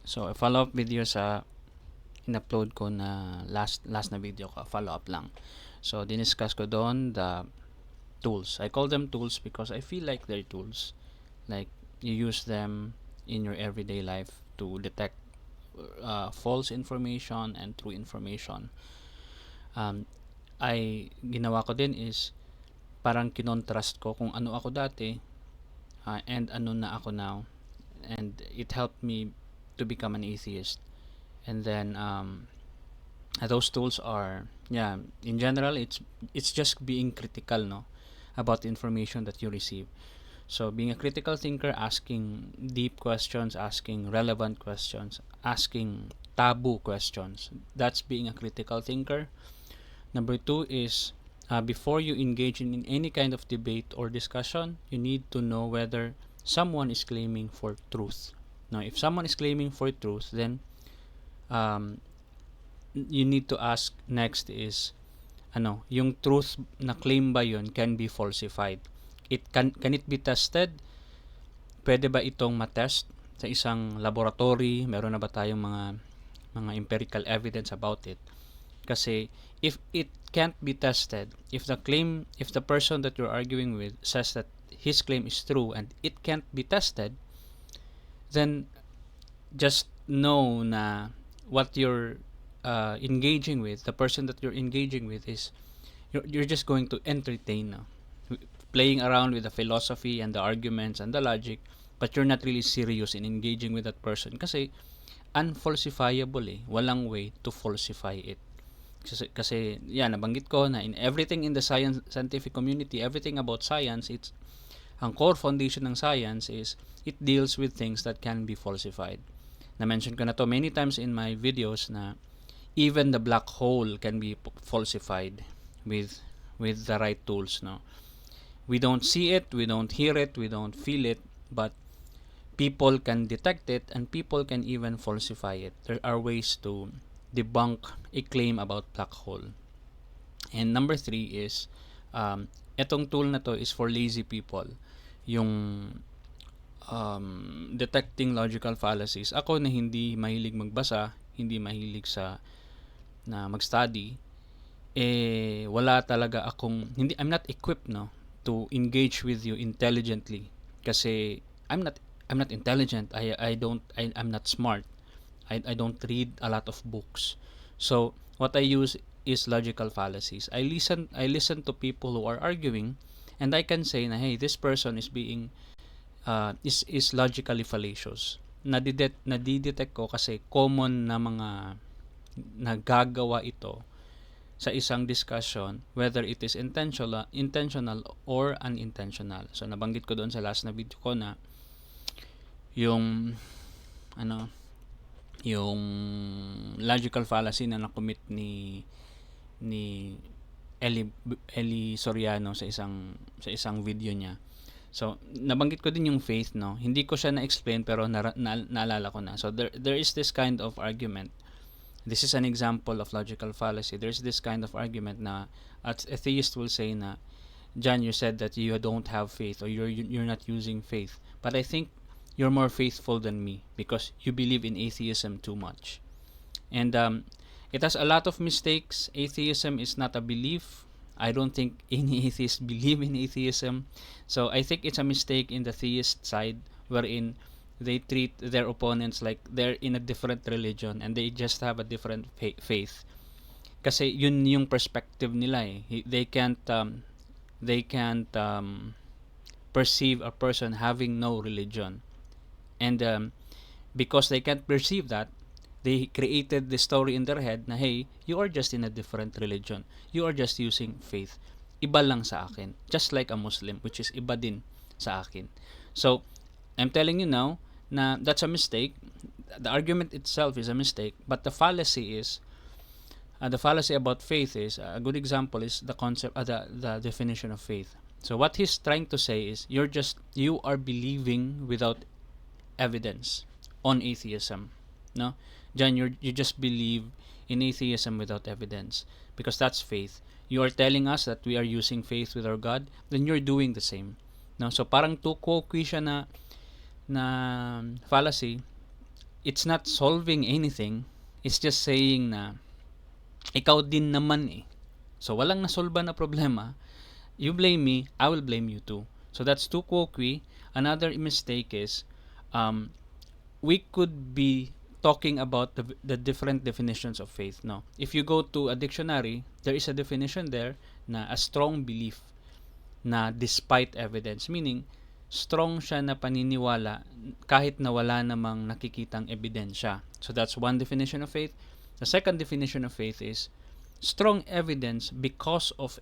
So, follow-up video sa in-upload ko na last na video ko, follow-up lang. So, diniscuss ko doon the tools. I call them tools because I feel like they're tools. Like, you use them in your everyday life to detect false information and true information. Ginawa ko din is parang kinontrast ko kung ano ako dati and ano na ako now, and it helped me to become an atheist. And then those tools are, in general, it's just being critical, no, about the information that you receive. So being a critical thinker, asking deep questions, asking relevant questions, asking taboo questions, that's being a critical thinker. Number 2 is, before you engage in any kind of debate or discussion, you need to know whether someone is claiming for truth. Now, if someone is claiming for truth, then you need to ask next is, yung truth na claim ba yun can be falsified? Can it be tested? Pwede ba itong matest sa isang laboratory? Meron na ba tayong mga empirical evidence about it? Kasi if it can't be tested, if the person that you're arguing with says that his claim is true and it can't be tested, then just know na what you're engaging with, the person that you're engaging with, is you're just going to entertain, playing around with the philosophy and the arguments and the logic, but you're not really serious in engaging with that person kasi unfalsifiable walang way to falsify it. Kasi nabanggit ko na in everything in the scientific community, everything about science, ang core foundation ng science is it deals with things that can be falsified. Na-mention ko na to many times in my videos na even the black hole can be falsified with the right tools, no. We don't see it, we don't hear it, we don't feel it, but people can detect it and people can even falsify it. There are ways to debunk a claim about black hole. And number 3 is, etong tool na to is for lazy people. Yung detecting logical fallacies. Ako na hindi mahilig magbasa, hindi mahilig na mag-study, wala talaga akong, I'm not equipped, no, to engage with you intelligently. Kasi I'm not intelligent. I'm not smart. I don't read a lot of books. So what I use is logical fallacies. I listen to people who are arguing, and I can say na, hey, this person is being is logically fallacious. Nadidetect ko kasi common na mga nagagawa ito sa isang discussion, whether it is intentional or unintentional. So nabanggit ko doon sa last na video ko na yung logical fallacy na nakomit ni Eli Soriano sa isang video niya. So nabanggit ko din yung faith, no. Hindi ko siya na-explain pero naalala ko na. So there is this kind of argument. This is an example of logical fallacy. There's this kind of argument na a theist will say na, John, you said that you don't have faith, or you're not using faith, but I think you're more faithful than me because you believe in atheism too much. And it has a lot of mistakes. Atheism is not a belief. I don't think any atheists believe in atheism. So I think it's a mistake in the theist side, wherein they treat their opponents like they're in a different religion and they just have a different faith. Kasi yun yung perspective nila They can't perceive a person having no religion. And because they can't perceive that, they created the story in their head na, hey, you are just in a different religion. You are just using faith. Iba lang sa akin. Just like a Muslim, which is iba din sa akin. So, I'm telling you now na that's a mistake. The argument itself is a mistake, but the fallacy about faith is, a good example is the concept, the definition of faith. So what he's trying to say is, you are believing without evidence on atheism, no? John, you just believe in atheism without evidence because that's faith. You are telling us that we are using faith with our God, then you're doing the same, no? So parang to quo siya na fallacy. it's not solving anything. It's just saying na ikaw din naman eh. So walang nasolba na problema. You blame me, I will blame you too. So that's too quoque. Another mistake is we could be talking about the different definitions of faith. No, if you go to a dictionary, there is a definition there na a strong belief na despite evidence, meaning strong siya na paniniwala kahit na wala namang nakikitang ebidensya. So that's one definition of faith. The second definition of faith is strong evidence because of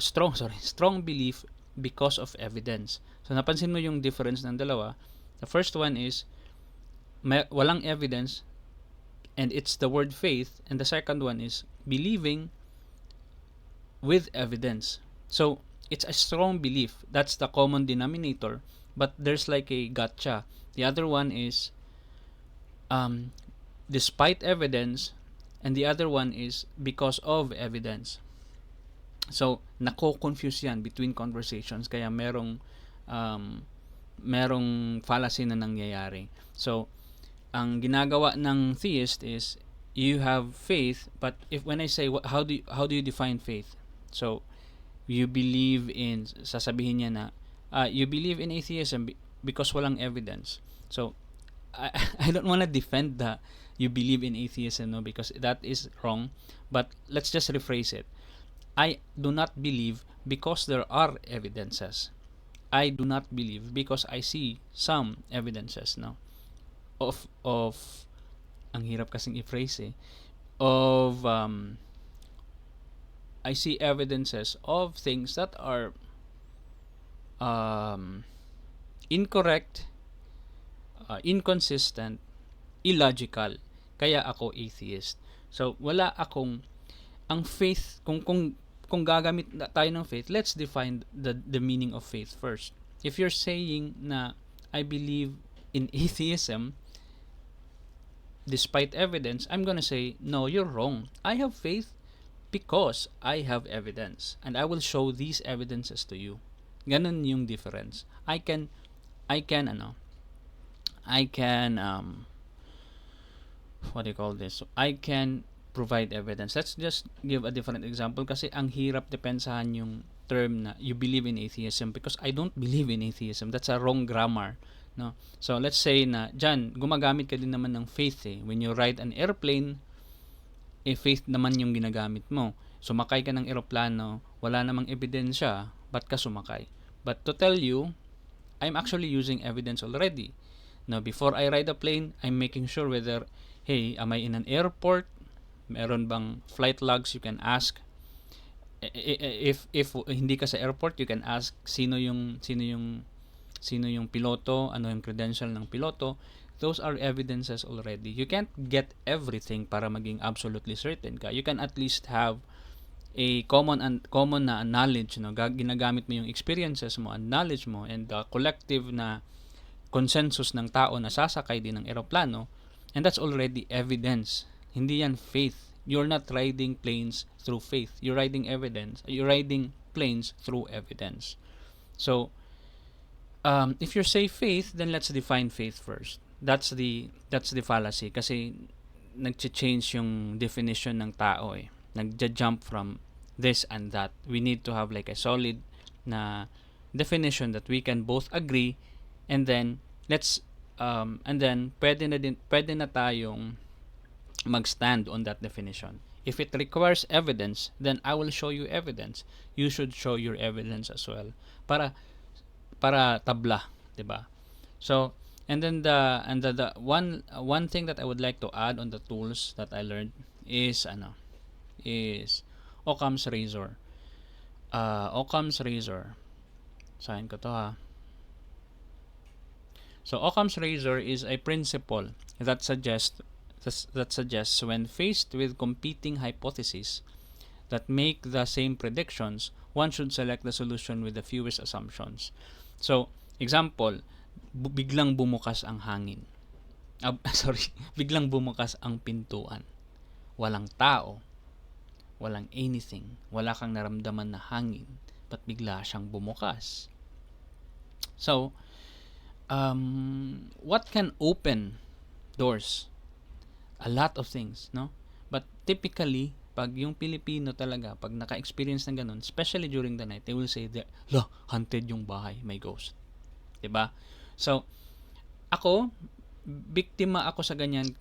strong belief because of evidence. So napansin mo yung difference ng dalawa. The first one is walang evidence and it's the word faith, and the second one is believing with evidence. So it's a strong belief, that's the common denominator, but there's like a gotcha. The other one is despite evidence, and the other one is because of evidence. So nako-confuse yan between conversations, kaya merong fallacy na nangyayari. So ang ginagawa ng theist is you have faith, but when I say how do you define faith? So you believe in, sasabihin niya na you believe in atheism because walang evidence. So I don't want to defend the you believe in atheism, no, because that is wrong, but let's just rephrase it. I do not believe because there are evidences. I do not believe because I see some evidences, no, of ang hirap kasing i-phrase eh, of I see evidences of things that are incorrect, inconsistent, illogical. Kaya ako atheist. So wala akong ang faith, kung gagamit tayo ng faith, let's define the meaning of faith first. If you're saying na I believe in atheism despite evidence, I'm gonna say no, you're wrong. I have faith because I have evidence, and I will show these evidences to you. Ganun yung difference. I can what do you call this? I can provide evidence. Let's just give a different example kasi ang hirap depensahan yung term na you believe in atheism because I don't believe in atheism. That's a wrong grammar, no? So let's say na dyan, gumagamit ka din naman ng faith eh. When you ride an airplane, faith naman yung ginagamit mo. Sumakay ka ng eroplano, wala namang ebidensya, ba't ka sumakay? But to tell you, I'm actually using evidence already. Now, before I ride a plane, I'm making sure whether, hey, am I in an airport? Meron bang flight logs you can ask? If hindi ka sa airport, you can ask sino yung piloto, ano yung credential ng piloto. Those are evidences already. You can't get everything para maging absolutely certain ka. You can at least have a common na knowledge, no? Ginagamit mo yung experiences mo and knowledge mo and the collective na consensus ng tao na sasakay din ng eroplano, and that's already evidence. Hindi yan faith. You're not riding planes through faith. You're riding planes through evidence. So if you say faith, then let's define faith first. That's the fallacy kasi nagche-change yung definition ng tao eh. Nagja-jump from this and that. We need to have like a solid na definition that we can both agree, and then pwede na tayong mag-stand on that definition. If it requires evidence, then I will show you evidence. You should show your evidence as well. Para tabla, 'di ba? So, and then the one thing that I would like to add on the tools that I learned is Occam's razor. Occam's razor. Sahin ko to ha. So Occam's razor is a principle that suggests when faced with competing hypotheses that make the same predictions, one should select the solution with the fewest assumptions. So, example, biglang bumukas ang hangin. Biglang bumukas ang pintuan. Walang tao, walang anything, wala kang naramdaman na hangin, but bigla siyang bumukas. So, what can open doors, a lot of things, no? But typically, pag yung Pilipino talaga, pag naka-experience ng ganun, especially during the night, they will say that, haunted yung bahay, may ghost. 'Di ba? So, ako, biktima ako sa ganyang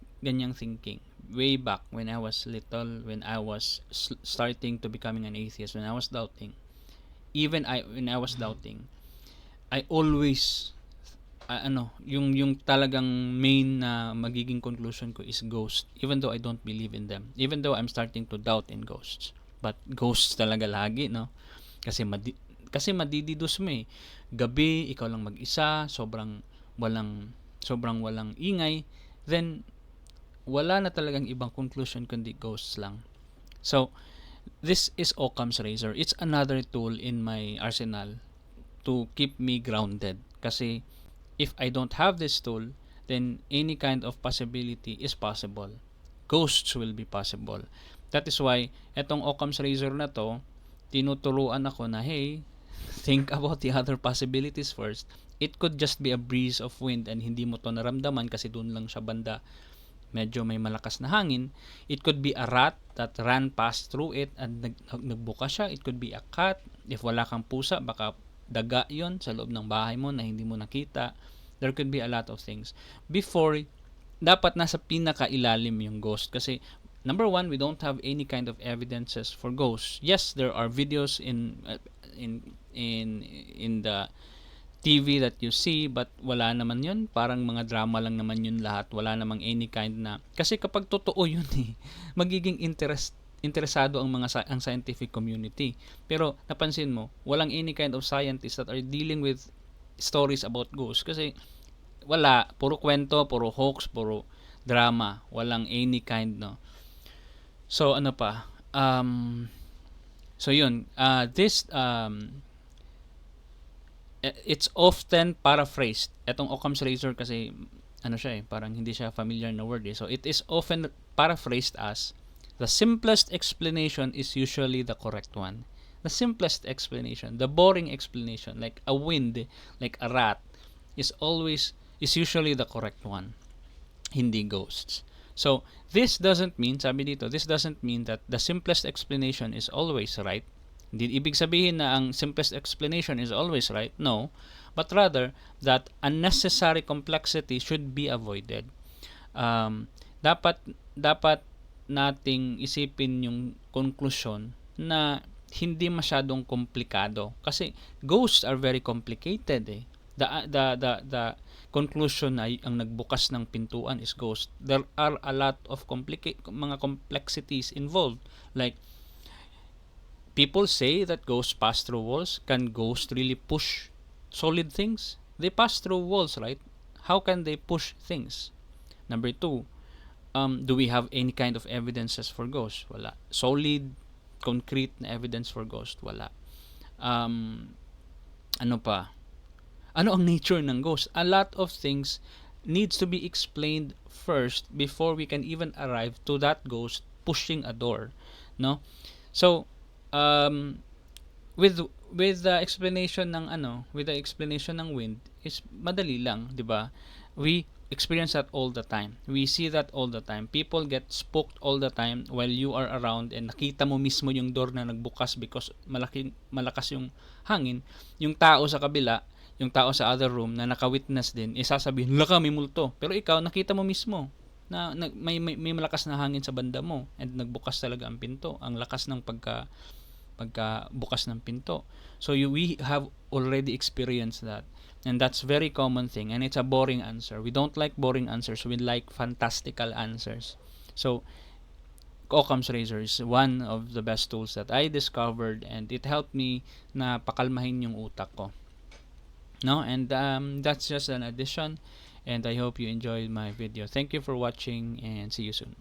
thinking. Way back when I was little, when I was starting to becoming an atheist, when I was doubting, when I was doubting, I always yung talagang main na magiging conclusion ko is ghost, even though I don't believe in them, even though I'm starting to doubt in ghosts, but ghosts talaga lagi, no? Kasi kasi madididus mo eh, gabi ikaw lang mag-isa, sobrang walang ingay, then wala na talagang ibang conclusion kundi ghosts lang. So this is Occam's razor. It's another tool in my arsenal to keep me grounded, kasi if I don't have this tool, then any kind of possibility is possible. Ghosts will be possible. That is why, etong Occam's razor na to, tinuturuan ako na, hey, think about the other possibilities first. It could just be a breeze of wind and hindi mo to naramdaman kasi doon lang sa banda medyo may malakas na hangin. It could be a rat that ran past through it and nagbuka siya. It could be a cat. If wala kang pusa, baka daga yon sa loob ng bahay mo na hindi mo nakita. There could be a lot of things. Before, dapat nasa pinakailalim yung ghost, kasi number one, we don't have any kind of evidences for ghosts. Yes, there are videos in the TV that you see, but wala naman yun. Parang mga drama lang naman yun lahat. Wala namang any kind na, kasi kapag totoo yun magiging interesado ang scientific community. Pero napansin mo, walang any kind of scientists that are dealing with stories about ghosts, kasi wala, puro kwento, puro hoax, puro drama, walang any kind, no. So ano pa, so yun, this it's often paraphrased. Etong Occam's razor kasi parang hindi siya familiar na word eh. So it is often paraphrased as, the simplest explanation is usually the correct one. The simplest explanation, the boring explanation, like a wind, like a rat, is usually the correct one. Hindi ghosts. So this doesn't mean that the simplest explanation is always right. Hindi ibig sabihin na ang simplest explanation is always right. No. But rather, that unnecessary complexity should be avoided. Dapat nating isipin yung conclusion na hindi masyadong komplikado. Kasi ghosts are very complicated eh. The conclusion ay ang nagbukas ng pintuan is ghost. There are a lot of mga complexities involved. Like, people say that ghosts pass through walls. Can ghosts really push solid things? They pass through walls, right? How can they push things? Number two, do we have any kind of evidences for ghosts? Wala. Solid, concrete na evidence for ghosts? Wala. Ano pa? Ano ang nature ng ghost? A lot of things needs to be explained first before we can even arrive to that ghost pushing a door, no? So with the explanation ng wind is madali lang, 'di ba? We experience that all the time. We see that all the time. People get spooked all the time while you are around and nakita mo mismo yung door na nagbukas because malakas yung hangin. Yung tao sa kabila, yung tao sa other room na naka-witness din, sasabihin, "Laka, may multo." Pero ikaw nakita mo mismo na may malakas na hangin sa banda mo and nagbukas talaga ang pinto. Ang lakas ng pagkabukas ng pinto. So we have already experienced that. And that's very common thing, and it's a boring answer. We don't like boring answers. We like fantastical answers. So Occam's razor is one of the best tools that I discovered, and it helped me na pakalmahin yung utak ko. No, and that's just an addition, and I hope you enjoyed my video. Thank you for watching, and see you soon.